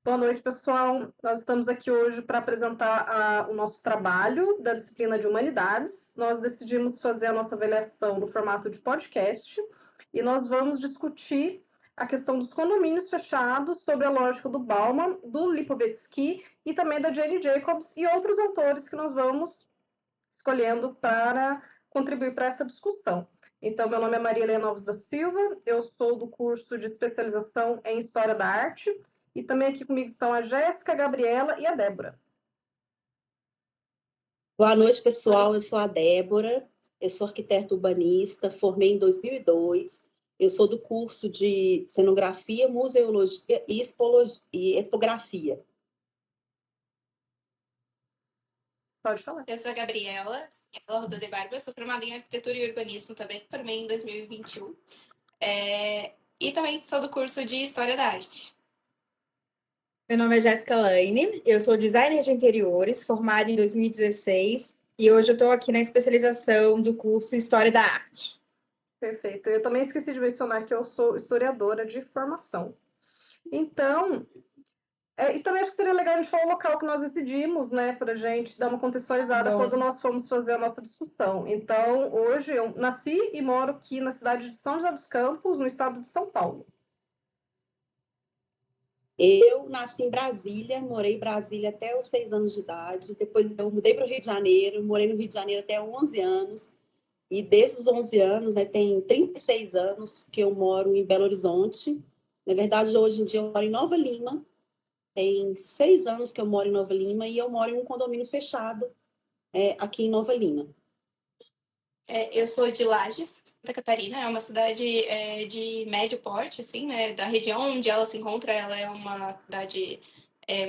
Boa noite, pessoal. Nós estamos aqui hoje para apresentar o nosso trabalho da disciplina de Humanidades. Nós decidimos fazer a nossa avaliação no formato de podcast e nós vamos discutir a questão dos condomínios fechados sobre a lógica do Bauman, do Lipovetsky e também da Jane Jacobs e outros autores que nós vamos escolhendo para contribuir para essa discussão. Então, meu nome é Maria Helena Alves da Silva, eu sou do curso de especialização em História da Arte, e também aqui comigo estão a Jéssica, a Gabriela e a Débora. Boa noite, pessoal. Eu sou a Débora, eu sou arquiteta urbanista, formei em 2002. Eu sou do curso de cenografia, museologia e expografia. Pode falar. Eu sou a Gabriela Roda de Barba, sou formada em arquitetura e urbanismo também, formei em 2021. E também sou do curso de História da Arte. Meu nome é Jéssica Laine, eu sou designer de interiores, formada em 2016, e hoje eu estou aqui na especialização do curso História da Arte. Perfeito. Eu também esqueci de mencionar que eu sou historiadora de formação. Então, e também acho que seria legal a gente falar o local que nós decidimos, né, para a gente dar uma contextualizada quando nós fomos fazer a nossa discussão. Então, hoje eu nasci e moro aqui na cidade de São José dos Campos, no estado de São Paulo. Eu nasci em Brasília, morei em Brasília até os 6 anos de idade. Depois eu mudei para o Rio de Janeiro, morei no Rio de Janeiro até 11 anos. E desde os 11 anos, né, tem 36 anos que eu moro em Belo Horizonte. Na verdade, hoje em dia eu moro em Nova Lima. Tem 6 anos que eu moro em Nova Lima e eu moro em um condomínio fechado aqui em Nova Lima. Eu sou de Lages, Santa Catarina, é uma cidade de médio porte, assim, né? Da região onde ela se encontra, ela é uma cidade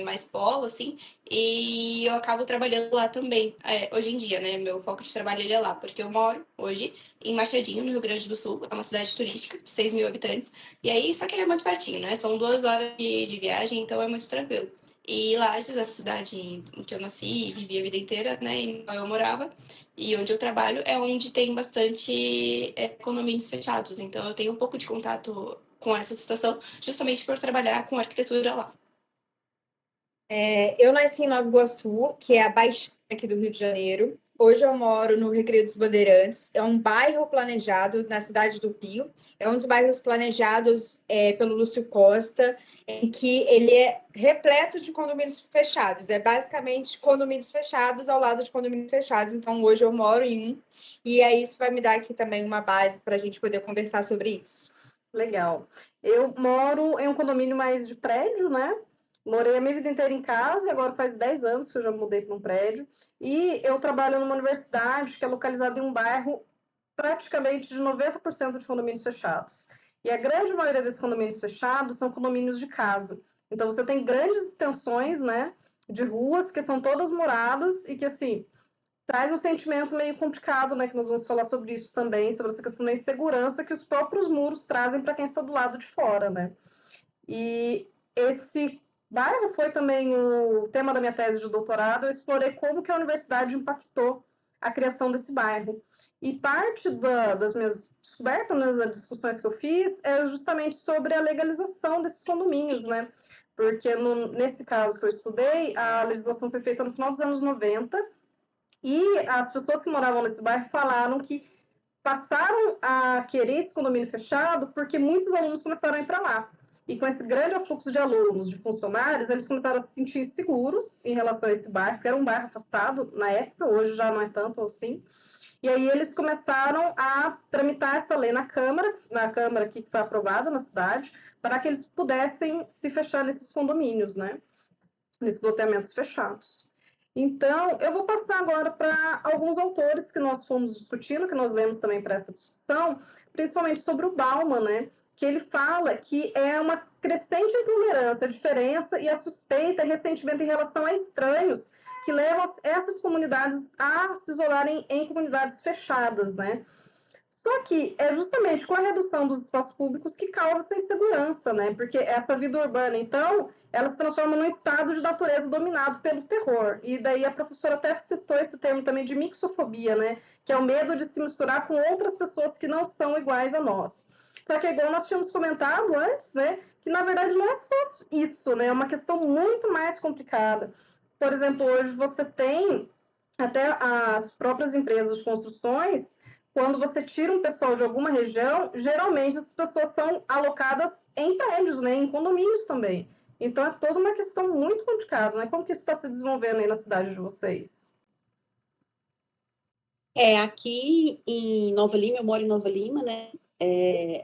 mais polo, assim, e eu acabo trabalhando lá também, hoje em dia, né? Meu foco de trabalho ele é lá, porque eu moro hoje em Machadinho, no Rio Grande do Sul, é uma cidade turística de 6 mil habitantes, e aí, só que ele é muito pertinho, né? São 2 horas de viagem, então é muito tranquilo. E Lages, a cidade em que eu nasci e vivi a vida inteira, né? Em qual eu morava, e onde eu trabalho é onde tem bastante condomínios fechados. Então, eu tenho um pouco de contato com essa situação, justamente por trabalhar com arquitetura lá. Eu nasci em Nova Iguaçu, que é a Baixada aqui do Rio de Janeiro. Hoje eu moro no Recreio dos Bandeirantes. É um bairro planejado na cidade do Rio. É um dos bairros planejados pelo Lúcio Costa, em que ele é repleto de condomínios fechados. É basicamente condomínios fechados ao lado de condomínios fechados. Então, hoje eu moro em um. E aí isso vai me dar aqui também uma base para a gente poder conversar sobre isso. Legal. Eu moro em um condomínio mais de prédio, né? Morei a minha vida inteira em casa, agora faz 10 anos que eu já mudei para um prédio. E eu trabalho numa universidade que é localizada em um bairro praticamente de 90% de condomínios fechados. E a grande maioria desses condomínios fechados são condomínios de casa. Então, você tem grandes extensões, né, de ruas que são todas moradas e que, assim, traz um sentimento meio complicado, né, que nós vamos falar sobre isso também, sobre essa questão da insegurança que os próprios muros trazem para quem está do lado de fora, né. E esse bairro foi também o tema da minha tese de doutorado. Eu explorei como que a universidade impactou a criação desse bairro. E parte das minhas descobertas, né, das discussões que eu fiz, é justamente sobre a legalização desses condomínios, né? Porque nesse caso que eu estudei, a legislação foi feita no final dos anos 90 e as pessoas que moravam nesse bairro falaram que passaram a querer esse condomínio fechado porque muitos alunos começaram a ir para lá. E com esse grande afluxo de alunos, de funcionários, eles começaram a se sentir seguros em relação a esse bairro, que era um bairro afastado na época, hoje já não é tanto assim. E aí eles começaram a tramitar essa lei na Câmara que foi aprovada na cidade, para que eles pudessem se fechar nesses condomínios, né? Nesses loteamentos fechados. Então, eu vou passar agora para alguns autores que nós fomos discutindo, que nós lemos também para essa discussão, principalmente sobre o Bauman, né? Que ele fala que é uma crescente intolerância, a diferença e a suspeita e ressentimento em relação a estranhos que levam essas comunidades a se isolarem em comunidades fechadas, né? Só que é justamente com a redução dos espaços públicos que causa essa insegurança, né? Porque essa vida urbana, então, ela se transforma num estado de natureza dominado pelo terror. E daí a professora até citou esse termo também de mixofobia, né? Que é o medo de se misturar com outras pessoas que não são iguais a nós. Só que, igual nós tínhamos comentado antes, né? que na verdade não é só isso, né? É uma questão muito mais complicada. Por exemplo, hoje você tem até as próprias empresas de construções, quando você tira um pessoal de alguma região, geralmente as pessoas são alocadas em prédios, né? Em condomínios também. Então é toda uma questão muito complicada, né? Como que isso está se desenvolvendo aí na cidade de vocês? Aqui em Nova Lima, eu moro em Nova Lima, né?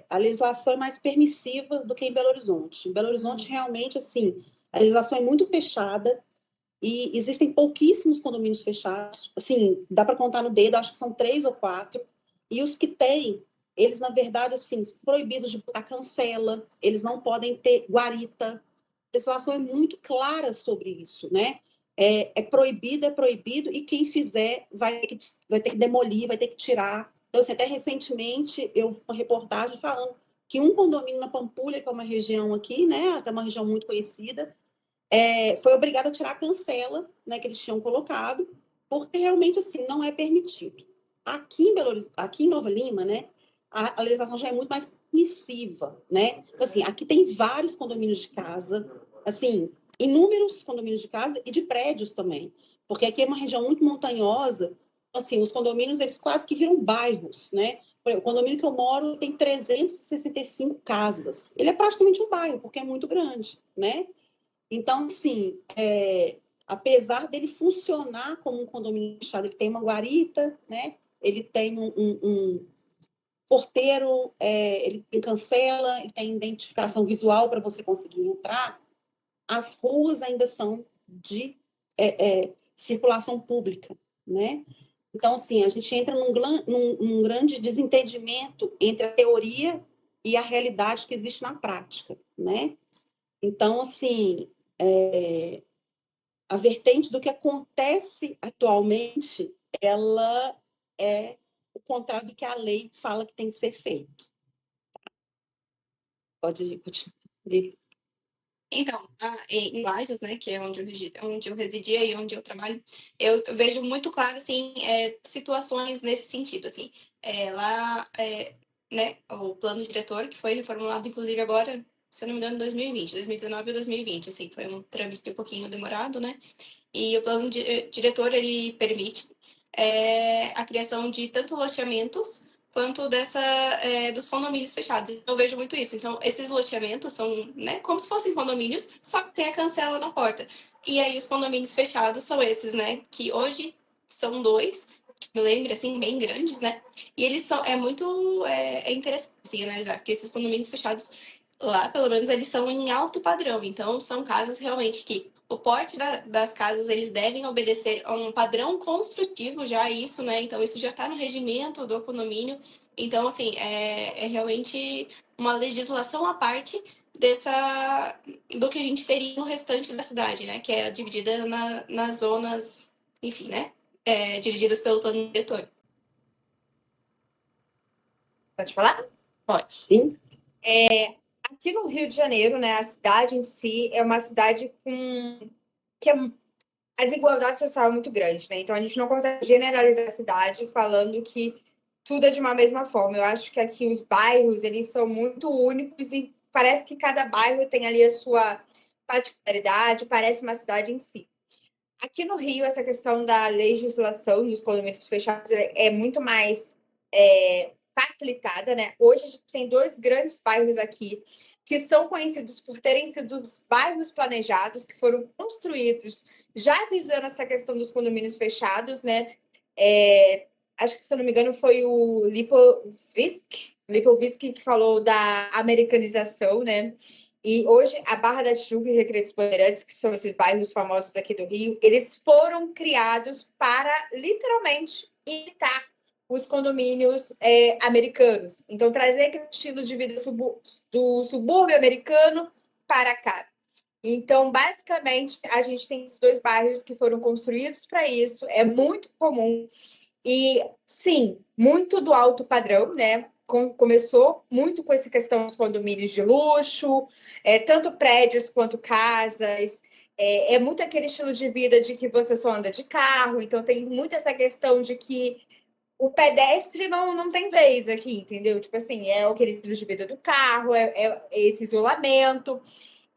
A legislação é mais permissiva do que em Belo Horizonte. Em Belo Horizonte, realmente, assim, a legislação é muito fechada e existem pouquíssimos condomínios fechados. Assim, dá para contar no dedo, acho que são 3 ou 4. E os que têm, eles, na verdade, assim, proibidos de botar cancela, eles não podem ter guarita. A legislação é muito clara sobre isso, né? É proibido, e quem fizer vai ter que demolir, vai ter que tirar. Então, assim, até recentemente, eu vi uma reportagem falando que um condomínio na Pampulha, que é uma região aqui, né, que é uma região muito conhecida, foi obrigado a tirar a cancela, né, que eles tinham colocado, porque realmente, assim, não é permitido. Aqui em Nova Lima, né, a legislação já é muito mais permissiva, né? Então, assim, aqui tem vários condomínios de casa, assim, inúmeros condomínios de casa e de prédios também, porque aqui é uma região muito montanhosa, assim, os condomínios, eles quase que viram bairros, né? O condomínio que eu moro tem 365 casas. Ele é praticamente um bairro, porque é muito grande, né? Então, assim, apesar dele funcionar como um condomínio fechado, ele tem uma guarita, né? Ele tem um porteiro, ele tem cancela, ele tem identificação visual para você conseguir entrar. As ruas ainda são de circulação pública, né? Então, assim, a gente entra num grande desentendimento entre a teoria e a realidade que existe na prática, né? Então, assim, a vertente do que acontece atualmente, ela é o contrário do que a lei fala que tem que ser feito. Pode continuar. Então, em Lages, né, que é onde eu residia e onde eu trabalho, eu vejo muito claro, assim, situações nesse sentido, assim. Lá, né, o plano diretor, que foi reformulado, inclusive, agora, se eu não me engano, em 2020, 2019 ou 2020, assim, foi um trâmite um pouquinho demorado, né? E o plano diretor, ele permite a criação de tanto loteamentos quanto dos condomínios fechados. Eu vejo muito isso. Então, esses loteamentos são, né, como se fossem condomínios, só que tem a cancela na porta. E aí, os condomínios fechados são esses, né, que hoje são 2, me lembro, assim, bem grandes, né? E eles são, é interessante, assim, analisar, porque esses condomínios fechados, lá, pelo menos, eles são em alto padrão. Então, são casas realmente que o porte das casas, eles devem obedecer a um padrão construtivo, já isso, né? Então, isso já está no regimento do condomínio. Então, assim, é realmente uma legislação à parte do que a gente teria no restante da cidade, né? Que é dividida nas zonas, enfim, né? Divididas pelo plano diretor. Pode falar? Pode. Sim. Aqui no Rio de Janeiro, né, a cidade em si é uma cidade a desigualdade social é muito grande, né? Então a gente não consegue generalizar a cidade falando que tudo é de uma mesma forma. Eu acho que aqui os bairros, eles são muito únicos e parece que cada bairro tem ali a sua particularidade, parece uma cidade em si. Aqui no Rio, essa questão da legislação dos condomínios fechados é muito mais facilitada, né? Hoje a gente tem 2 grandes bairros aqui que são conhecidos por terem sido os bairros planejados, que foram construídos já visando essa questão dos condomínios fechados, né? Acho que, se eu não me engano, foi o Lipovitsky que falou da americanização, né? E hoje, a Barra da Tijuca e Recreio dos Bandeirantes, que são esses bairros famosos aqui do Rio, eles foram criados para, literalmente, imitar os condomínios americanos. Então, trazer aquele estilo de vida do subúrbio americano para cá. Então, basicamente, a gente tem esses 2 bairros que foram construídos para isso. É muito comum. E, sim, muito do alto padrão, né? Começou muito com essa questão dos condomínios de luxo, tanto prédios quanto casas. É muito aquele estilo de vida de que você só anda de carro. Então, tem muito essa questão de que o pedestre não tem vez aqui, entendeu? Tipo assim, é aquele estilo de vida do carro, é esse isolamento.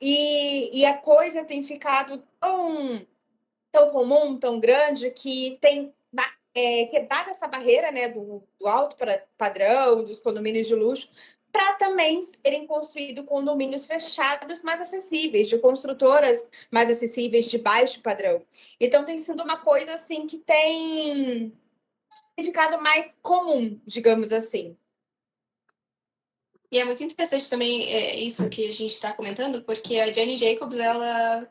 E a coisa tem ficado tão comum, tão grande, que tem quebrado essa barreira, né, do alto padrão, dos condomínios de luxo, para também serem construídos condomínios fechados mais acessíveis, de construtoras mais acessíveis, de baixo padrão. Então, tem sido uma coisa assim que tem ficado mais comum, digamos assim. E é muito interessante também isso que a gente está comentando, porque a Jane Jacobs, ela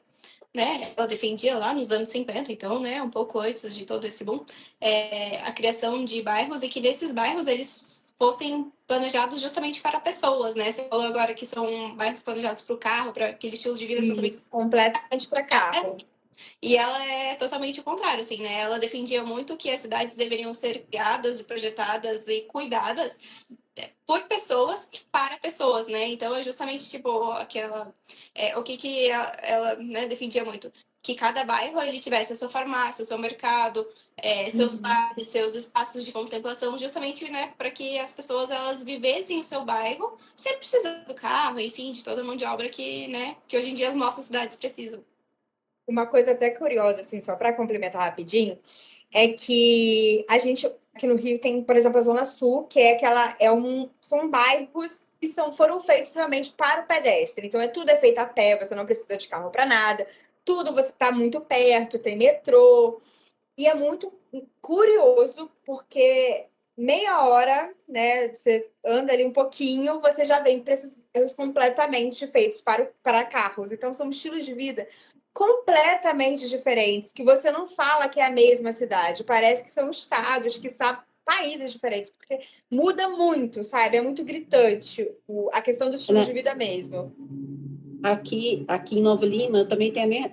defendia lá nos anos 50, então, né, um pouco antes de todo esse boom, a criação de bairros, e que nesses bairros eles fossem planejados justamente para pessoas, né? Você falou agora que são bairros planejados para o carro, para aquele estilo de vida totalmente completamente para carro. E ela é totalmente o contrário, assim, né? Ela defendia muito que as cidades deveriam ser criadas e projetadas e cuidadas por pessoas e para pessoas, né? Então é justamente tipo aquela o que ela né, defendia muito, que cada bairro ele tivesse a sua farmácia, o seu mercado, seus parques, seus espaços de contemplação, justamente, né, para que as pessoas elas vivessem o seu bairro sem precisar do carro, enfim, de toda a mão de obra que, né, que hoje em dia as nossas cidades precisam. Uma coisa até curiosa, assim, só para complementar rapidinho, é que a gente aqui no Rio tem, por exemplo, a Zona Sul, que é são bairros que foram feitos realmente para o pedestre. Então, tudo é feito a pé, você não precisa de carro para nada, tudo você está muito perto, tem metrô. E é muito curioso, porque meia hora, né, você anda ali um pouquinho, você já vem para esses bairros completamente feitos para carros. Então, são estilos de vida completamente diferentes, que você não fala que é a mesma cidade, parece que são estados, que são países diferentes, porque muda muito, sabe? É muito gritante a questão do estilo de vida mesmo. Aqui em Nova Lima, eu também tenho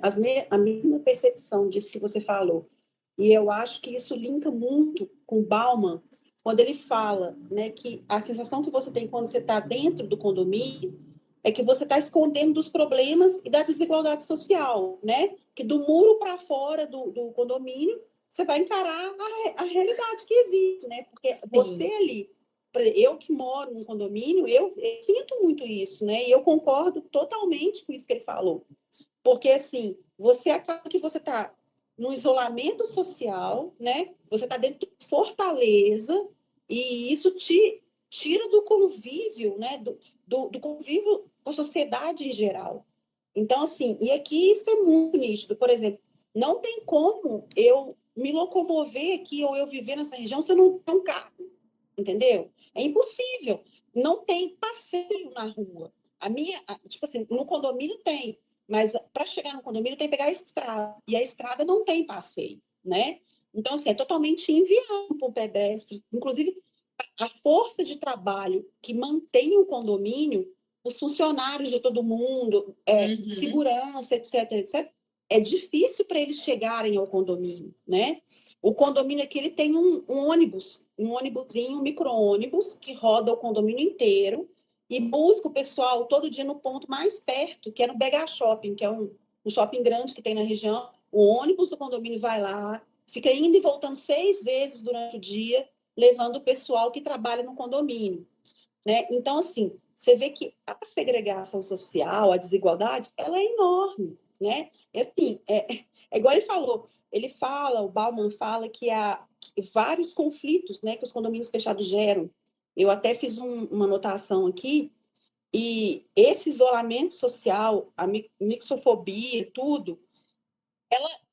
a mesma percepção disso que você falou. E eu acho que isso linka muito com Bauman, quando ele fala, né, que a sensação que você tem quando você está dentro do condomínio é que você está escondendo dos problemas e da desigualdade social, né? Que do muro para fora do condomínio, você vai encarar a realidade que existe, né? Porque você ali, eu que moro num condomínio, eu sinto muito isso, né? E eu concordo totalmente com isso que ele falou. Porque, assim, você acaba que você está no isolamento social, né? Você está dentro de fortaleza e isso te tira do convívio, né? Do convívio com a sociedade em geral. Então, assim, e aqui isso é muito nítido. Por exemplo, não tem como eu me locomover aqui ou eu viver nessa região se eu não tenho um carro, entendeu? É impossível. Não tem passeio na rua. Tipo assim, no condomínio tem, mas para chegar no condomínio tem que pegar a estrada, e a estrada não tem passeio, né? Então, assim, é totalmente inviável para o pedestre. Inclusive, a força de trabalho que mantém o condomínio, os funcionários de todo mundo, segurança, etc., etc., é difícil para eles chegarem ao condomínio, né? O condomínio aqui ele tem um ônibus, um ônibusinho, um micro-ônibus, que roda o condomínio inteiro e busca o pessoal todo dia no ponto mais perto, que é no BH Shopping, que é um shopping grande que tem na região. O ônibus do condomínio vai lá, fica indo e voltando 6 vezes durante o dia, levando o pessoal que trabalha no condomínio, né? Então, assim, você vê que a segregação social, a desigualdade, ela é enorme, né? Assim, igual ele fala, o Bauman fala que há vários conflitos, né, que os condomínios fechados geram. Eu até fiz uma anotação aqui, e esse isolamento social, a mixofobia, tudo,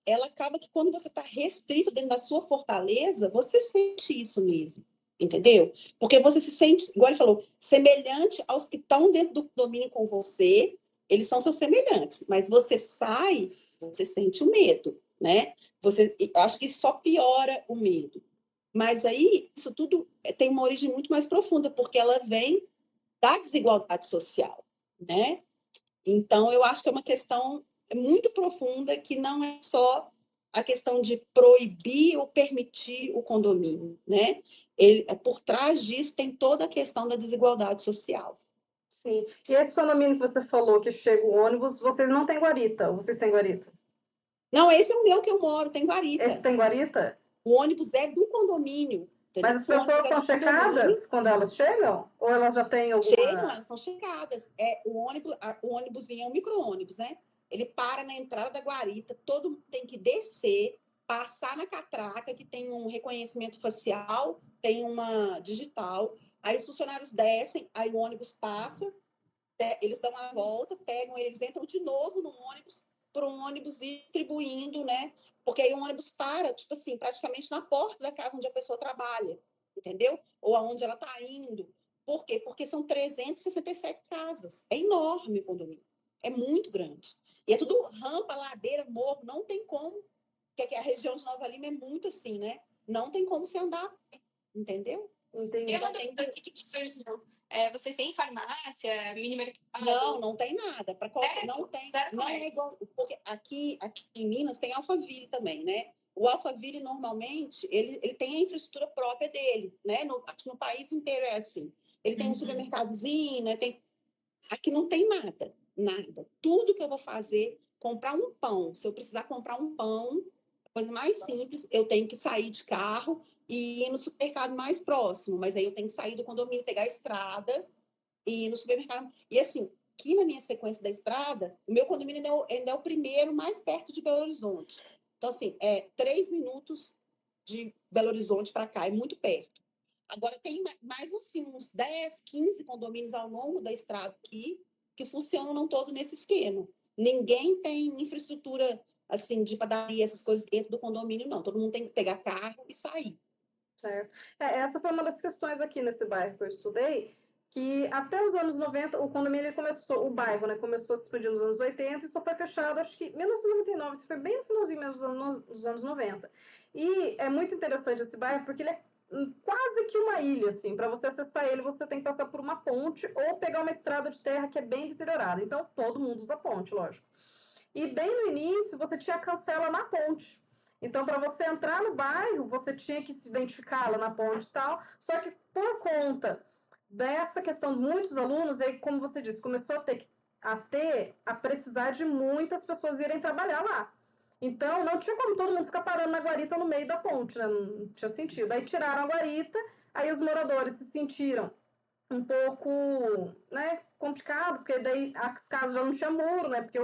ela acaba que quando você está restrito dentro da sua fortaleza, você sente isso mesmo, entendeu? Porque você se sente, igual ele falou, semelhante aos que estão dentro do domínio com você, eles são seus semelhantes, mas você sai, você sente o medo, né? Acho que isso só piora o medo. Mas aí, isso tudo tem uma origem muito mais profunda, porque ela vem da desigualdade social, né? Então, eu acho que é uma questão muito profunda, que não é só a questão de proibir ou permitir o condomínio, né? Por trás disso tem toda a questão da desigualdade social. Sim. E esse condomínio que você falou que chega o ônibus, vocês não têm guarita? Ou vocês têm guarita? Não, esse é o meu que eu moro, tem guarita. Esse tem guarita? O ônibus é do condomínio. entendeu? Mas as Os ônibus pessoas é são do condomínio, checadas quando elas chegam? Ou elas já têm chegam, alguma... elas são checadas. É, o ônibusinho é um micro-ônibus, né? Ele para na entrada da guarita, todo mundo tem que descer, passar na catraca, que tem um reconhecimento facial, tem uma digital. Aí os funcionários descem, aí o ônibus passa, eles dão a volta, pegam, eles entram de novo no ônibus, para um ônibus ir distribuindo, né? Porque aí o ônibus para, tipo assim, praticamente na porta da casa onde a pessoa trabalha, entendeu? Ou aonde ela está indo. Por quê? Porque são 367 casas. É enorme o condomínio. É muito grande. E é tudo rampa, ladeira, morro, não tem como. Porque a região de Nova Lima é muito assim, né? Não tem como você andar, entendeu? Entendi. Eu não tenho assim que surgiu. Vocês têm farmácia, mini mercado? Não tem nada. Não tem. Zero Não é comércio. igual. Porque aqui em Minas tem Alphaville também, né? O Alphaville, normalmente, ele tem a infraestrutura própria dele, né? Acho que no país inteiro é assim. Ele tem um supermercadozinho, né? Aqui não tem nada, nada. Tudo que eu vou fazer, comprar um pão. Se eu precisar comprar um pão, coisa mais simples, eu tenho que sair de carro e ir no supermercado mais próximo. Mas aí eu tenho que sair do condomínio, pegar a estrada e ir no supermercado. E assim, aqui na minha sequência da estrada, o meu condomínio ainda é o primeiro mais perto de Belo Horizonte. Então, assim, 3 minutos de Belo Horizonte para cá, é muito perto. Agora, tem mais assim, uns 10, 15 condomínios ao longo da estrada aqui que funcionam todo nesse esquema. Ninguém tem infraestrutura assim de padaria, essas coisas dentro do condomínio, não. Todo mundo tem que pegar carro e sair. Certo. Essa foi uma das questões aqui nesse bairro que eu estudei, que até os anos 90, o condomínio começou, o bairro, né, começou a se expandir nos anos 80 e só foi fechado, acho que em 1999, isso foi bem no finalzinho mesmo dos anos 90. E é muito interessante esse bairro porque ele é quase que uma ilha, assim, para você acessar ele, você tem que passar por uma ponte ou pegar uma estrada de terra que é bem deteriorada. Então, todo mundo usa ponte, lógico. E bem no início, você tinha cancela na ponte. Então, para você entrar no bairro, você tinha que se identificar lá na ponte e tal. Só que por conta dessa questão de muitos alunos, aí, como você disse, começou a precisar de muitas pessoas irem trabalhar lá. Então, não tinha como todo mundo ficar parando na guarita no meio da ponte, né? Não tinha sentido. Aí tiraram a guarita, aí os moradores se sentiram um pouco, né, complicado, porque daí as casas já não tinham muro, né, porque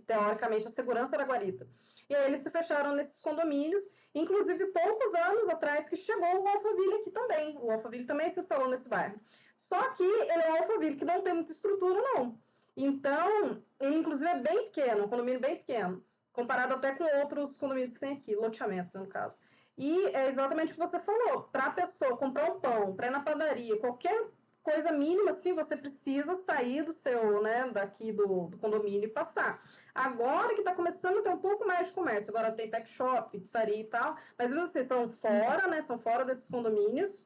teoricamente a segurança era guarita. E aí eles se fecharam nesses condomínios, inclusive poucos anos atrás que chegou o Alphaville aqui também. O Alphaville também se instalou nesse bairro. Só que ele é um Alphaville que não tem muita estrutura, não. Então, ele inclusive é bem pequeno, um condomínio bem pequeno, comparado até com outros condomínios que tem aqui, loteamentos, no caso. E é exatamente o que você falou, para a pessoa comprar um pão, para ir na padaria, qualquer coisa mínima, assim, você precisa sair do seu, né, daqui do condomínio e passar. Agora que está começando a ter um pouco mais de comércio, agora tem pet shop, pizzaria e tal, mas mesmo assim, são fora, né, são fora desses condomínios,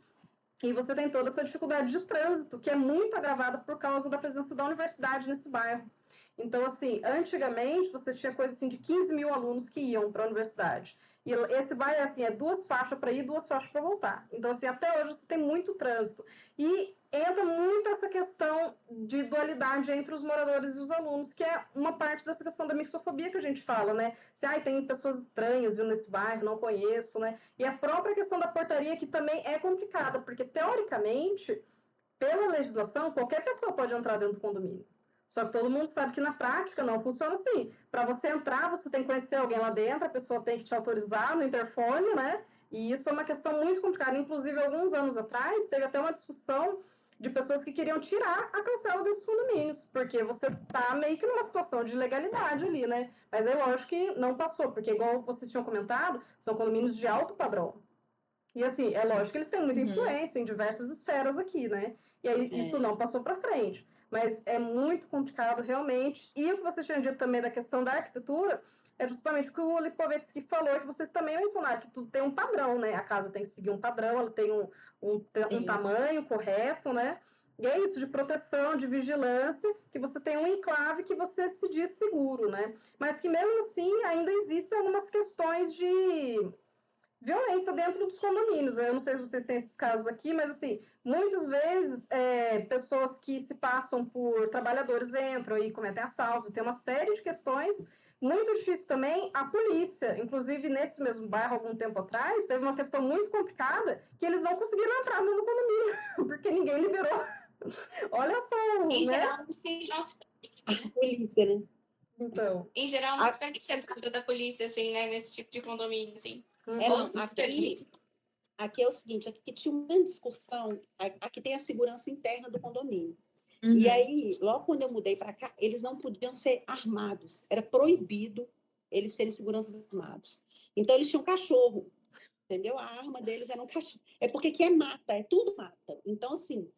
e você tem toda essa dificuldade de trânsito, que é muito agravada por causa da presença da universidade nesse bairro. Então, assim, antigamente você tinha coisa assim de 15 mil alunos que iam para a universidade. E esse bairro, assim, é 2 faixas para ir, 2 faixas para voltar. Então, assim, até hoje você tem muito trânsito. E entra muito essa questão de dualidade entre os moradores e os alunos, que é uma parte dessa questão da mixofobia que a gente fala, né? Se tem pessoas estranhas vindo nesse bairro, não conheço, né? E a própria questão da portaria, que também é complicada, porque, teoricamente, pela legislação, qualquer pessoa pode entrar dentro do condomínio. Só que todo mundo sabe que na prática não funciona assim. Para você entrar, você tem que conhecer alguém lá dentro, a pessoa tem que te autorizar no interfone, né? E isso é uma questão muito complicada. Inclusive, alguns anos atrás, teve até uma discussão de pessoas que queriam tirar a cancela desses condomínios, porque você tá meio que numa situação de ilegalidade ali, né? Mas é lógico que não passou, porque igual vocês tinham comentado, são condomínios de alto padrão. E assim, é lógico que eles têm muita influência em diversas esferas aqui, né? E aí isso não passou para frente. Mas é muito complicado realmente. E o que você tinha dito também da questão da arquitetura é justamente o que o Lipovetsky falou, que vocês também mencionaram, que tudo tem um padrão, né? A casa tem que seguir um padrão, ela tem um tamanho correto, né? E é isso, de proteção, de vigilância, que você tem um enclave que você se diz seguro, né? Mas que mesmo assim ainda existem algumas questões de violência dentro dos condomínios. Eu não sei se vocês têm esses casos aqui, mas assim, muitas vezes pessoas que se passam por trabalhadores entram e cometem assaltos, tem uma série de questões Muito difícil também a polícia. Inclusive, nesse mesmo bairro, algum tempo atrás, teve uma questão muito complicada que eles não conseguiram entrar no condomínio, porque ninguém liberou. Olha só, Em né? geral, não se permite, né? Polícia, né? Então, Em geral, não se permite a entrada da polícia, assim, né? Nesse tipo de condomínio, assim. Não, Ou se permite. aqui é o seguinte, aqui tinha uma grande discussão, aqui tem a segurança interna do condomínio. Uhum. E aí, logo quando eu mudei para cá, eles não podiam ser armados, era proibido eles serem seguranças armados. Então, eles tinham cachorro, entendeu? A arma deles era um cachorro. É porque aqui é mata, é tudo mata. Então, assim,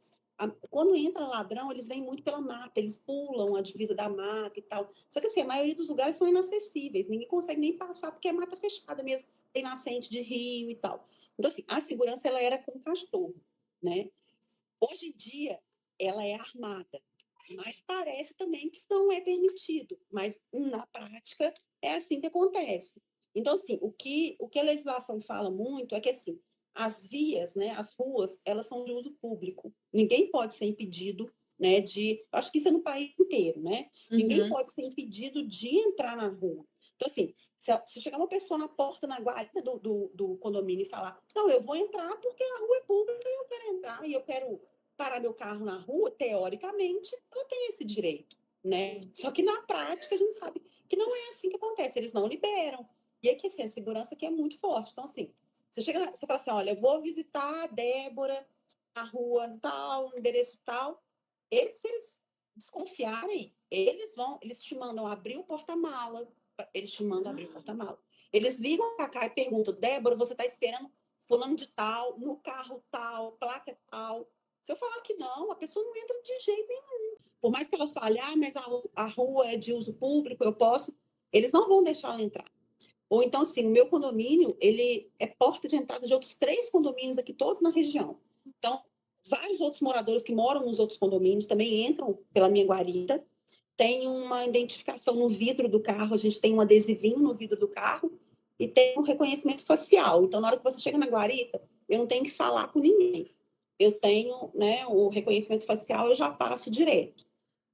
quando entra ladrão, eles vêm muito pela mata, eles pulam a divisa da mata e tal. Só que, assim, a maioria dos lugares são inacessíveis, ninguém consegue nem passar, porque é mata fechada mesmo, tem nascente de rio e tal. Então, assim, a segurança, ela era com cachorro, né? Hoje em dia, ela é armada, mas parece também que não é permitido. Mas, na prática, é assim que acontece. Então, assim, o que a legislação fala muito é que, assim, as vias, né, as ruas, elas são de uso público. Ninguém pode ser impedido, né, acho que isso é no país inteiro, né? Ninguém pode ser impedido de entrar na rua. Então, assim, se chegar uma pessoa na porta, na guarita do condomínio e falar, não, eu vou entrar porque a rua é pública e eu quero entrar e eu quero parar meu carro na rua, teoricamente, ela tem esse direito, né? Só que na prática a gente sabe que não é assim que acontece, eles não liberam. E aqui, assim, a segurança aqui é muito forte. Então, assim, você fala assim, olha, eu vou visitar a Débora na rua tal, no endereço tal. Se eles desconfiarem, eles te mandam abrir o porta-mala, eles te mandam abrir o porta-mala. Eles ligam para cá e perguntam, Débora, você está esperando fulano de tal, no carro tal, placa tal. Se eu falar que não, a pessoa não entra de jeito nenhum. Por mais que ela fale, mas a rua é de uso público, eu posso, eles não vão deixar ela entrar. Ou então, assim, o meu condomínio, ele é porta de entrada de outros 3 condomínios aqui, todos na região. Então, vários outros moradores que moram nos outros condomínios também entram pela minha guarita. Tem uma identificação no vidro do carro, a gente tem um adesivinho no vidro do carro e tem um reconhecimento facial. Então, na hora que você chega na guarita, eu não tenho que falar com ninguém. Eu tenho, né, o reconhecimento facial, eu já passo direto.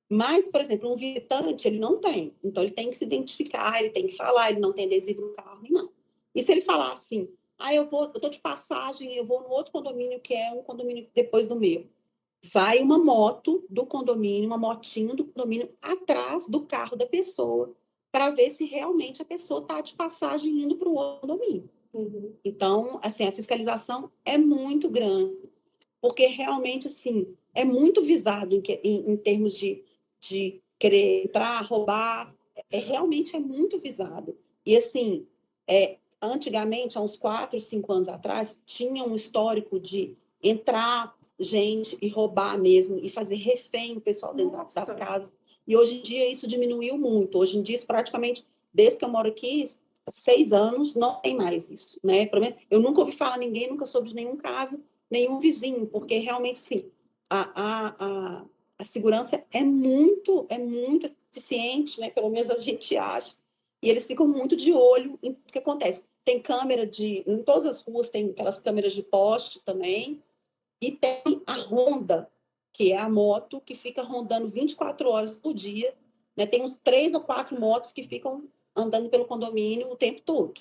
Mas, por exemplo, um visitante, ele não tem. Então, ele tem que se identificar, ele tem que falar, ele não tem adesivo no carro, não. E se ele falar assim, eu tô de passagem, eu vou no outro condomínio, que é um condomínio depois do meu. Vai uma moto do condomínio, uma motinho do condomínio, atrás do carro da pessoa, para ver se realmente a pessoa está de passagem indo para o outro condomínio. uhum. Então, assim, a fiscalização é muito grande, porque realmente, assim, é muito visado em termos de querer entrar, roubar, realmente é muito visado. E, assim, antigamente, há uns 4, 5 anos atrás, tinha um histórico de entrar gente e roubar mesmo, e fazer refém o pessoal dentro das casas. E hoje em dia isso diminuiu muito. Hoje em dia, isso praticamente, desde que eu moro aqui, 6 anos, não tem mais isso, né? Eu nunca ouvi falar ninguém, nunca soube de nenhum caso, nenhum vizinho, porque realmente, sim, a segurança é muito eficiente, né? Pelo menos a gente acha, e eles ficam muito de olho em o que acontece. Tem câmera em todas as ruas tem aquelas câmeras de poste também, e tem a ronda, que é a moto que fica rondando 24 horas por dia, né? Tem uns 3 ou 4 motos que ficam andando pelo condomínio o tempo todo.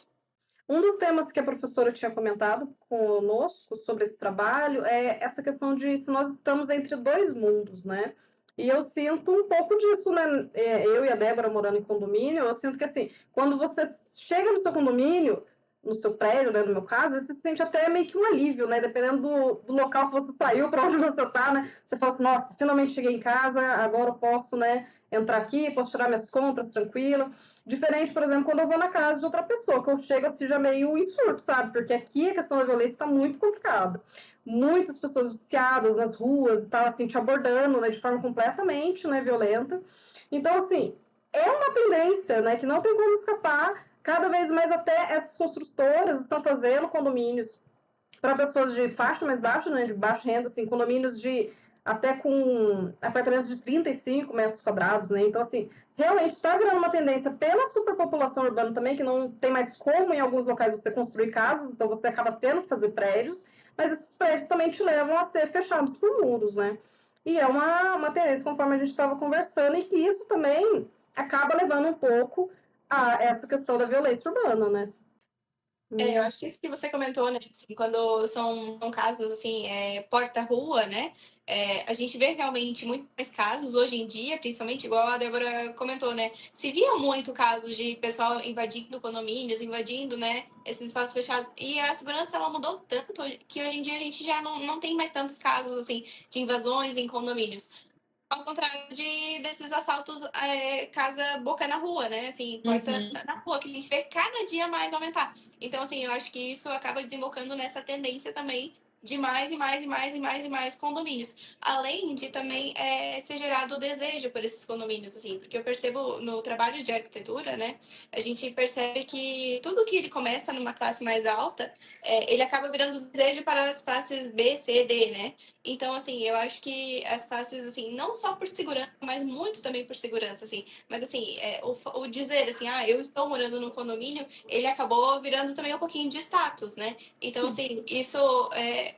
Um dos temas que a professora tinha comentado conosco sobre esse trabalho é essa questão de se nós estamos entre 2 mundos, né? E eu sinto um pouco disso, né? Eu e a Débora morando em condomínio, eu sinto que, assim, quando você chega no seu condomínio, no seu prédio, né, no meu caso, você se sente até meio que um alívio, né? Dependendo do local que você saiu, para onde você tá, né? Você fala assim, nossa, finalmente cheguei em casa, agora eu posso, né, entrar aqui, posso tirar minhas compras tranquila. Diferente, por exemplo, quando eu vou na casa de outra pessoa, que eu chego assim já meio em surto, sabe? Porque aqui a questão da violência está muito complicada. Muitas pessoas viciadas nas ruas, tá, assim, te abordando, né, de forma completamente, né, violenta. Então, assim, é uma tendência, né, que não tem como escapar. Cada vez mais até essas construtoras estão fazendo condomínios para pessoas de faixa mais baixa, né, de baixa renda, assim, condomínios de até com apartamentos de 35 metros quadrados, né? Então, assim, realmente está virando uma tendência pela superpopulação urbana também, que não tem mais como em alguns locais você construir casas, então você acaba tendo que fazer prédios, mas esses prédios também te levam a ser fechados por muros, né? E é uma tendência, conforme a gente estava conversando, e que isso também acaba levando um pouco essa questão da violência urbana, né? Eu acho que isso que você comentou, né? Assim, quando são casos assim, porta-rua, né? A gente vê realmente muito mais casos hoje em dia, principalmente igual a Débora comentou, né? Se via muito casos de pessoal invadindo condomínios, invadindo, né? Esses espaços fechados. E a segurança, ela mudou tanto que hoje em dia a gente já não tem mais tantos casos, assim, de invasões em condomínios. Ao contrário desses assaltos casa boca na rua, né? Assim, porta na rua, que a gente vê cada dia mais aumentar. Então, assim, eu acho que isso acaba desembocando nessa tendência também de mais e mais e mais e mais e mais condomínios. Além de também ser gerado o desejo por esses condomínios, assim, porque eu percebo no trabalho de arquitetura, né? A gente percebe que tudo que ele começa numa classe mais alta, ele acaba virando desejo para as classes B, C, D, né? Então, assim, eu acho que as classes, assim, não só por segurança, mas muito também por segurança, assim. Mas, assim, o dizer, assim, eu estou morando num condomínio, ele acabou virando também um pouquinho de status, né? Então, assim, isso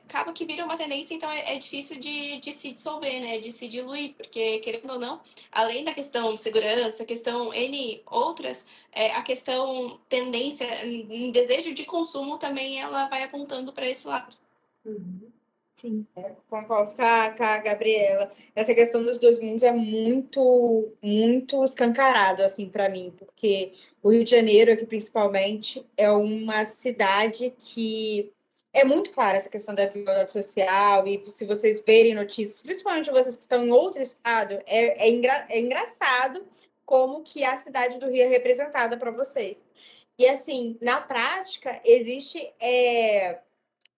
acaba que vira uma tendência, então é difícil de se dissolver, né? De se diluir, porque, querendo ou não, além da questão de segurança, questão N outras, a questão tendência, em desejo de consumo também, ela vai apontando para esse lado. Sim, concordo com a Gabriela. Essa questão dos dois mundos é muito, muito escancarado, assim, para mim, porque o Rio de Janeiro, aqui principalmente, é uma cidade que é muito clara essa questão da desigualdade social, e se vocês verem notícias, principalmente vocês que estão em outro estado, é engraçado como que a cidade do Rio é representada para vocês. E, assim, na prática, existe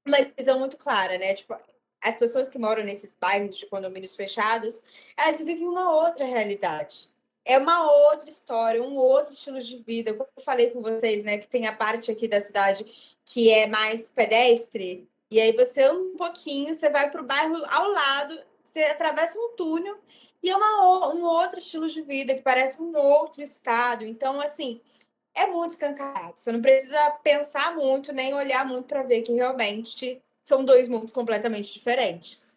uma visão muito clara, né? Tipo, as pessoas que moram nesses bairros de condomínios fechados, elas vivem uma outra realidade. É uma outra história, um outro estilo de vida. Como eu falei com vocês, né, que tem a parte aqui da cidade que é mais pedestre, e aí você anda um pouquinho, você vai para o bairro ao lado, você atravessa um túnel, e é um outro estilo de vida, que parece um outro estado. Então, assim, é muito escancarado. Você não precisa pensar muito, nem olhar muito para ver que realmente são dois mundos completamente diferentes.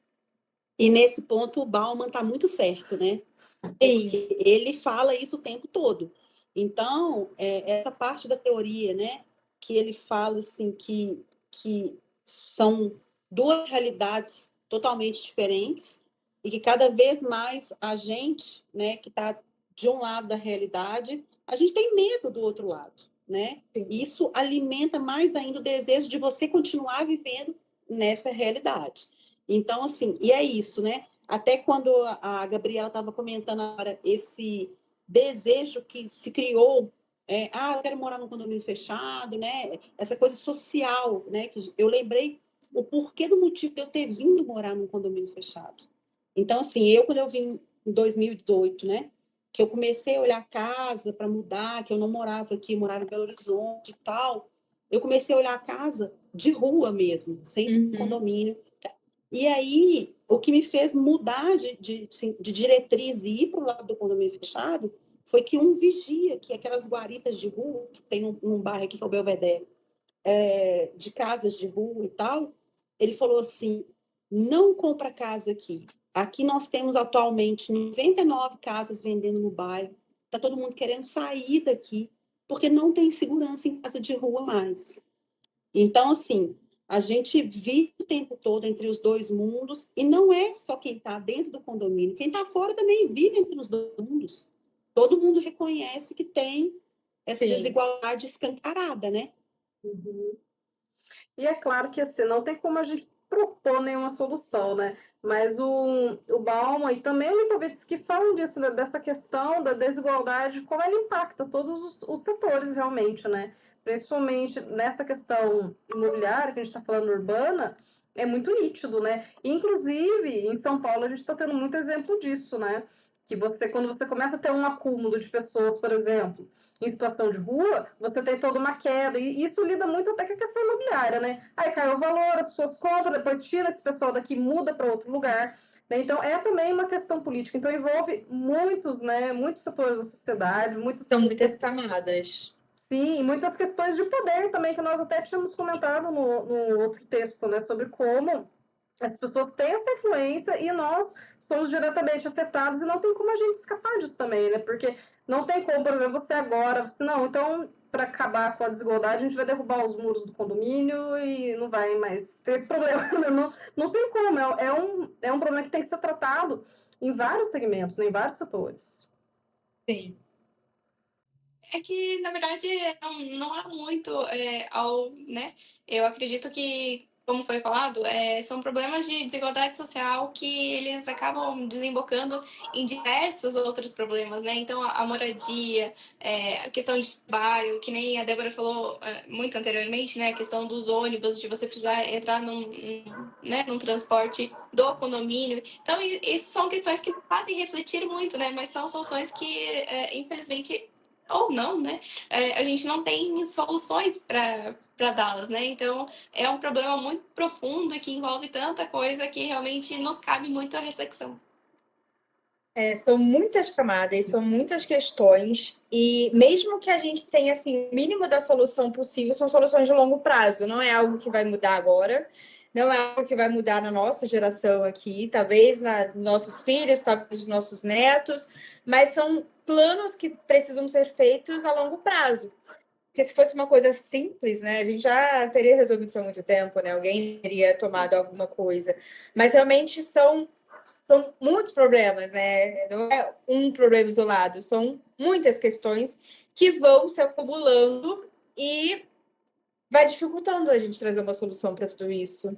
E nesse ponto o Bauman está muito certo, né? Porque ele fala isso o tempo todo. Então, essa parte da teoria, né, que ele fala assim que são duas realidades totalmente diferentes e que cada vez mais a gente, né, que está de um lado da realidade, a gente tem medo do outro lado, né? Isso alimenta mais ainda o desejo de você continuar vivendo nessa realidade. Então, assim, e é isso, né? Até quando a Gabriela estava comentando agora esse desejo que se criou, eu quero morar num condomínio fechado, né? Essa coisa social, né? Que eu lembrei o porquê do motivo de eu ter vindo morar num condomínio fechado. Então, assim, quando eu vim em 2018, né? Que eu comecei a olhar casa para mudar, que eu não morava aqui, eu morava em Belo Horizonte e tal, eu comecei a olhar a casa de rua mesmo, sem condomínio. E aí, o que me fez mudar de diretriz e ir para o lado do condomínio fechado foi que um vigia, que aquelas guaritas de rua, que tem num bairro aqui que é o Belvedere, de casas de rua e tal, ele falou assim, não compra casa aqui. Aqui nós temos atualmente 99 casas vendendo no bairro. Está todo mundo querendo sair daqui, porque não tem segurança em casa de rua mais. Então, assim, a gente vive o tempo todo entre os dois mundos, e não é só quem está dentro do condomínio, quem está fora também vive entre os dois mundos. Todo mundo reconhece que tem essa desigualdade escancarada, né? E é claro que assim, não tem como a gente propor nenhuma solução, né? Mas o Bauman e também o Lipovetsky falam disso, né? Dessa questão da desigualdade, como ela impacta todos os setores realmente, né? Principalmente nessa questão imobiliária, que a gente está falando urbana, é muito nítido, né? Inclusive, em São Paulo, a gente está tendo muito exemplo disso, né? Que quando você começa a ter um acúmulo de pessoas, por exemplo, em situação de rua, você tem toda uma queda, e isso lida muito até com a questão imobiliária, né? Aí cai o valor, as pessoas compram, depois tira esse pessoal daqui, muda para outro lugar, né? Então, é também uma questão política, então envolve muitos, né, muitos setores da sociedade, São muitas camadas. Sim, muitas questões de poder também, que nós até tínhamos comentado no outro texto, né, sobre como as pessoas têm essa influência e nós somos diretamente afetados e não tem como a gente escapar disso também, né? Porque Não tem como, por exemplo, você agora, não, então, para acabar com a desigualdade, a gente vai derrubar os muros do condomínio e não vai mais ter esse problema. Não tem como, é um problema que tem que ser tratado em vários segmentos, né, em vários setores. Sim. É que, na verdade, não há muito né? Eu acredito que, como foi falado, são problemas de desigualdade social que eles acabam desembocando em diversos outros problemas, né? Então, a moradia, a questão de trabalho, que nem a Débora falou muito anteriormente, né? A questão dos ônibus, de você precisar entrar num transporte do condomínio. Então, isso são questões que fazem refletir muito, né? Mas são soluções que, infelizmente, ou não, né? A gente não tem soluções para dá-las, né? Então, é um problema muito profundo e que envolve tanta coisa que realmente nos cabe muito a reflexão. São muitas camadas, são muitas questões, e mesmo que a gente tenha assim, o mínimo da solução possível, são soluções de longo prazo, não é algo que vai mudar agora, não é algo que vai mudar na nossa geração aqui, talvez nos nossos filhos, talvez nos nossos netos, mas são planos que precisam ser feitos a longo prazo. Porque se fosse uma coisa simples, né, a gente já teria resolvido isso há muito tempo, né? Alguém teria tomado alguma coisa. Mas realmente são muitos problemas, né? Não é um problema isolado, são muitas questões que vão se acumulando e vai dificultando a gente trazer uma solução para tudo isso.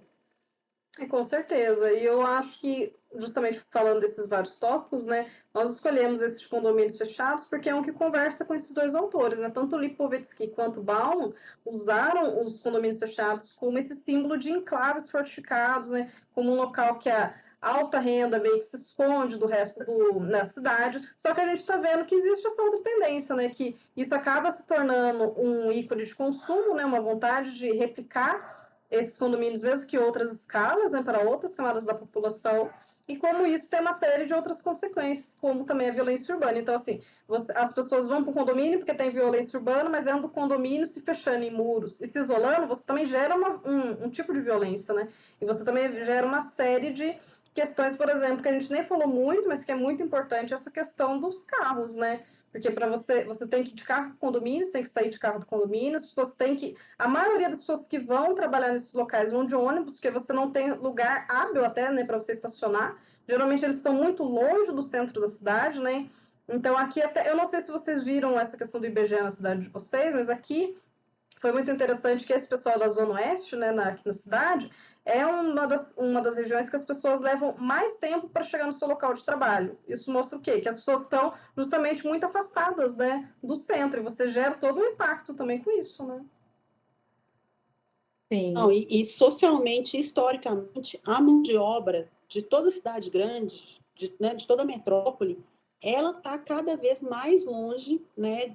Com certeza. E eu acho que, justamente falando desses vários tópicos, né, nós escolhemos esses condomínios fechados porque é um que conversa com esses dois autores, né? Tanto Lipovetsky quanto Baum usaram os condomínios fechados como esse símbolo de enclaves fortificados, né? Como um local que a alta renda meio que se esconde do resto da cidade. Só que a gente está vendo que existe essa outra tendência, né? Que isso acaba se tornando um ícone de consumo, né? Uma vontade de replicar esses condomínios, mesmo que outras escalas, né, para outras camadas da população, e como isso tem uma série de outras consequências, como também a violência urbana. Então, assim, as pessoas vão para o condomínio porque tem violência urbana, mas dentro do condomínio, se fechando em muros e se isolando, você também gera um tipo de violência, né? E você também gera uma série de questões, por exemplo, que a gente nem falou muito, mas que é muito importante, essa questão dos carros, né? Porque para você tem que ir de carro do condomínio, você tem que sair de carro do condomínio, as pessoas têm que. A maioria das pessoas que vão trabalhar nesses locais vão de ônibus, porque você não tem lugar hábil até, né, para você estacionar. Geralmente eles são muito longe do centro da cidade, né? Então aqui até. Eu não sei se vocês viram essa questão do IBGE na cidade de vocês, mas aqui foi muito interessante que esse pessoal da Zona Oeste, né, aqui na cidade, é uma das regiões que as pessoas levam mais tempo para chegar no seu local de trabalho. Isso mostra o quê? Que as pessoas estão justamente muito afastadas, né, do centro, e você gera todo um impacto também com isso, né? Sim. Não, e socialmente, historicamente, a mão de obra de toda cidade grande, de toda a metrópole, ela está cada vez mais longe, né,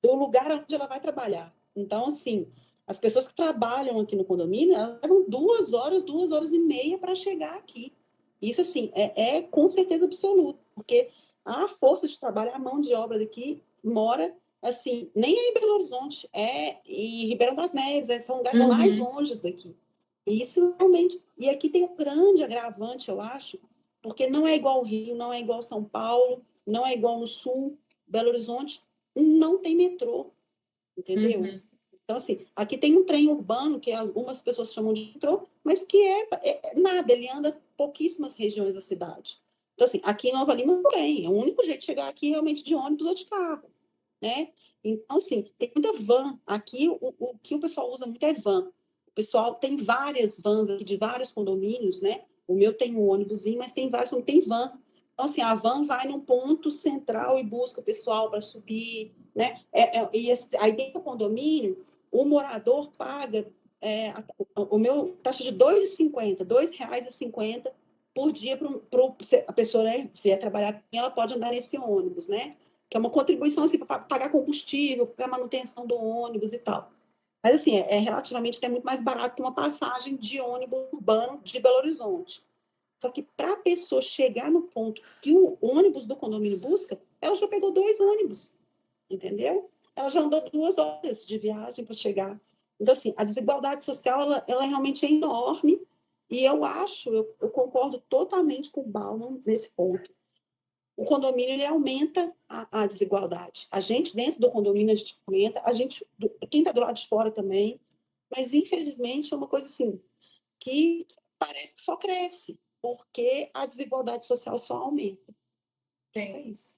do lugar onde ela vai trabalhar. Então, assim, as pessoas que trabalham aqui no condomínio, elas levam 2 horas e meia para chegar aqui. Isso, assim, é com certeza absoluta, porque a força de trabalho, a mão de obra daqui mora, assim, nem é em Belo Horizonte, é em Ribeirão das Neves, são lugares mais longes daqui. E isso realmente... E aqui tem um grande agravante, eu acho, porque não é igual ao Rio, não é igual São Paulo, não é igual no Sul, Belo Horizonte não tem metrô, entendeu? Então, assim, aqui tem um trem urbano, que algumas pessoas chamam de metrô, mas que é nada, ele anda pouquíssimas regiões da cidade. Então, assim, aqui em Nova Lima não tem, é o único jeito de chegar aqui realmente de ônibus ou de carro, né? Então, assim, tem muita van. Aqui, o que o pessoal usa muito é van. O pessoal tem várias vans aqui, de vários condomínios, né? O meu tem um ônibusinho, mas tem vários, não tem van. Então, assim, a van vai num ponto central e busca o pessoal para subir, né? Aí dentro do condomínio, o morador paga o meu taxa de R$ 2,50 por dia para a pessoa, né, vier trabalhar, ela pode andar nesse ônibus, né? Que é uma contribuição assim, para pagar combustível, para manutenção do ônibus e tal. Mas, assim, relativamente é muito mais barato que uma passagem de ônibus urbano de Belo Horizonte. Só que para a pessoa chegar no ponto que o ônibus do condomínio busca, ela já pegou 2 ônibus, entendeu? Ela já andou 2 horas de viagem para chegar. Então, assim, a desigualdade social, ela realmente é enorme, e eu concordo totalmente com o Bauman nesse ponto. o condomínio ele aumenta a desigualdade. A gente, dentro do condomínio, a gente aumenta, quem está do lado de fora também, mas, infelizmente, é uma coisa assim, que parece que só cresce, porque a desigualdade social só aumenta. É isso.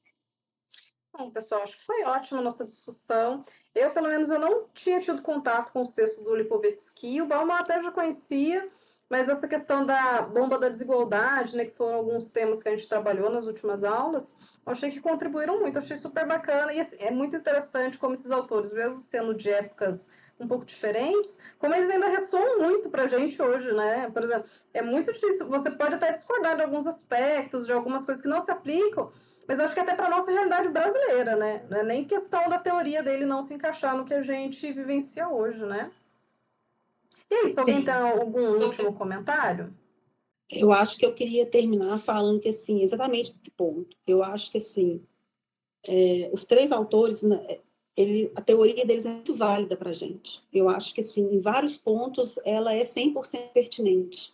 Bom, pessoal, acho que foi ótima a nossa discussão. Eu, pelo menos, eu não tinha tido contato com os textos do Lipovetsky. O Bauman até já conhecia, mas essa questão da bomba da desigualdade, né, que foram alguns temas que a gente trabalhou nas últimas aulas, eu achei que contribuíram muito, achei super bacana. E assim, é muito interessante como esses autores, mesmo sendo de épocas um pouco diferentes, como eles ainda ressoam muito para a gente hoje, né? Por exemplo, é muito difícil, você pode até discordar de alguns aspectos, de algumas coisas que não se aplicam, mas eu acho que até para a nossa realidade brasileira, né? Não é nem questão da teoria dele não se encaixar no que a gente vivencia hoje, né? E é isso, alguém tem algum último comentário? Eu acho que eu queria terminar falando que, assim, exatamente esse ponto. Eu acho que, assim, os três autores, né, a teoria deles é muito válida para a gente. Eu acho que, assim, em vários pontos, ela é 100% pertinente.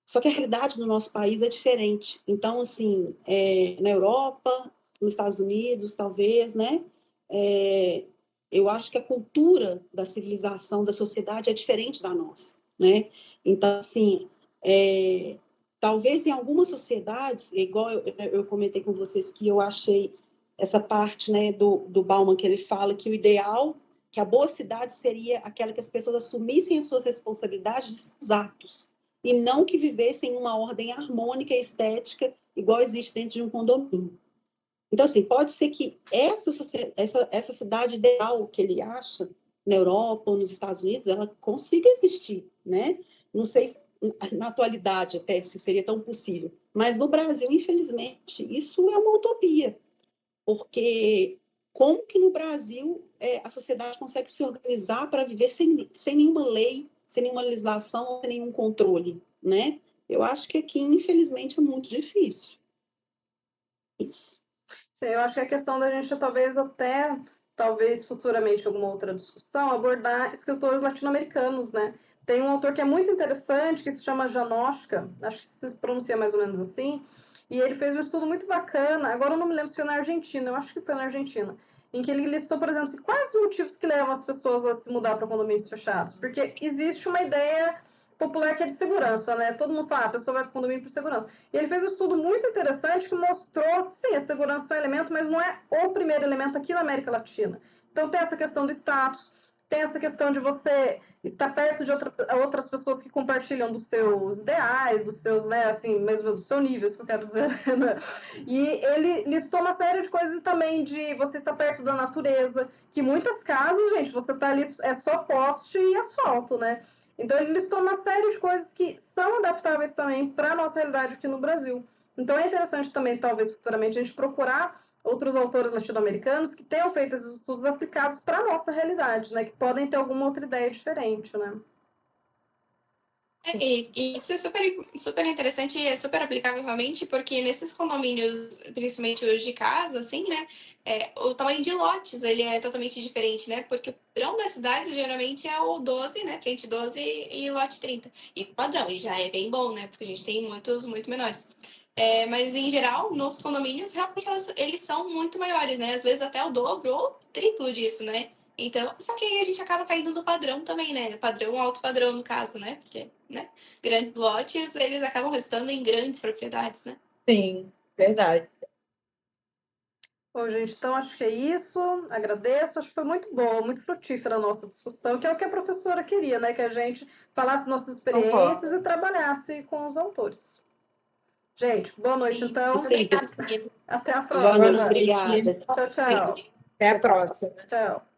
Só que a realidade do nosso país é diferente. Então, assim, na Europa, nos Estados Unidos, talvez, né? Eu acho que a cultura da civilização, da sociedade é diferente da nossa, né? Então, assim, talvez em algumas sociedades, igual eu comentei com vocês que eu achei essa parte, né, do Bauman, que ele fala que o ideal, que a boa cidade seria aquela que as pessoas assumissem as suas responsabilidades de seus atos, e não que vivessem uma ordem harmônica e estética igual existe dentro de um condomínio. Então, assim, pode ser que essa cidade ideal que ele acha na Europa ou nos Estados Unidos, ela consiga existir, né? Não sei se, na atualidade até se seria tão possível, mas no Brasil, infelizmente, isso é uma utopia, porque como que no Brasil a sociedade consegue se organizar para viver sem nenhuma lei, sem nenhuma legislação, sem nenhum controle, né? Eu acho que aqui, infelizmente, é muito difícil. Isso. Sim, eu acho que a questão da gente talvez futuramente alguma outra discussão, abordar escritores latino-americanos, né? Tem um autor que é muito interessante, que se chama Janoschka, acho que se pronuncia mais ou menos assim, e ele fez um estudo muito bacana, agora eu não me lembro se foi na Argentina, eu acho que foi na Argentina, em que ele listou, por exemplo, assim, quais os motivos que levam as pessoas a se mudar para condomínios fechados. Porque existe uma ideia popular que é de segurança, né? Todo mundo fala, a pessoa vai para o condomínio por segurança. E ele fez um estudo muito interessante que mostrou que, sim, a segurança é um elemento, mas não é o primeiro elemento aqui na América Latina. Então tem essa questão do status, tem essa questão de você estar perto de outras pessoas que compartilham dos seus ideais, dos seus, né, assim, mesmo do seu nível, isso que eu quero dizer, né? E ele listou uma série de coisas também de você estar perto da natureza, que muitas casas, gente, você tá ali, é só poste e asfalto, né? Então ele listou uma série de coisas que são adaptáveis também para a nossa realidade aqui no Brasil. Então é interessante também, talvez futuramente, a gente procurar outros autores latino-americanos que tenham feito esses estudos aplicados para a nossa realidade, né? Que podem ter alguma outra ideia diferente, né? E isso é super interessante e é super aplicável realmente, porque nesses condomínios, principalmente os de casa, assim, né, o tamanho de lotes, ele é totalmente diferente, né, porque o padrão da cidade geralmente é o 12, né, frente 12 e lote 30. E o padrão, e já é bem bom, né, porque a gente tem muitos muito menores. Mas, em geral, nos condomínios, realmente eles são muito maiores, né, às vezes até o dobro ou triplo disso, né. Então, só que aí a gente acaba caindo no padrão também, né? Padrão, alto padrão, no caso, né? Porque, né? Grandes lotes, eles acabam restando em grandes propriedades, né? Sim, verdade. Bom, gente, então acho que é isso. Agradeço. Acho que foi muito boa, muito frutífera a nossa discussão, que é o que a professora queria, né? Que a gente falasse nossas experiências e trabalhasse com os autores. Gente, boa noite, Sim. então. Obrigada. Até a Boa próxima. noite, obrigada. Tchau, tchau. Até a próxima. Tchau.